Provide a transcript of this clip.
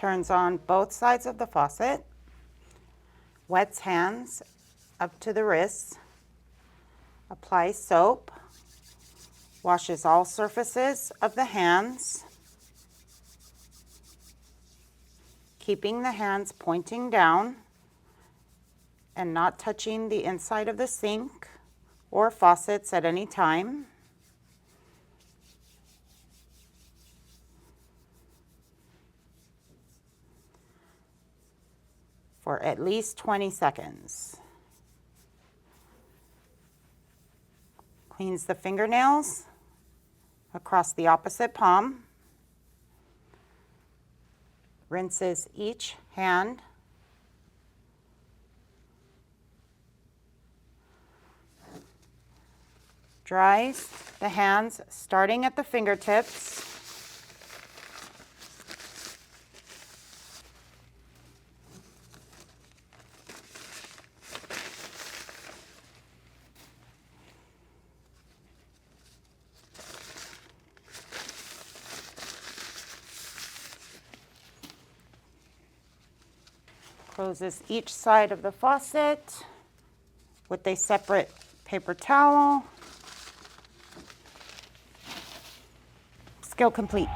Turns on both sides of the faucet. Wets hands up to the wrists. Applies soap. Washes all surfaces of the hands, keeping the hands pointing down and not touching the inside of the sink or faucets at any time. For at least 20 seconds. Cleans the fingernails across the opposite palm. Rinses each hand. Dries the hands starting at the fingertips. Closes each side of the faucet with a separate paper towel. Skill complete.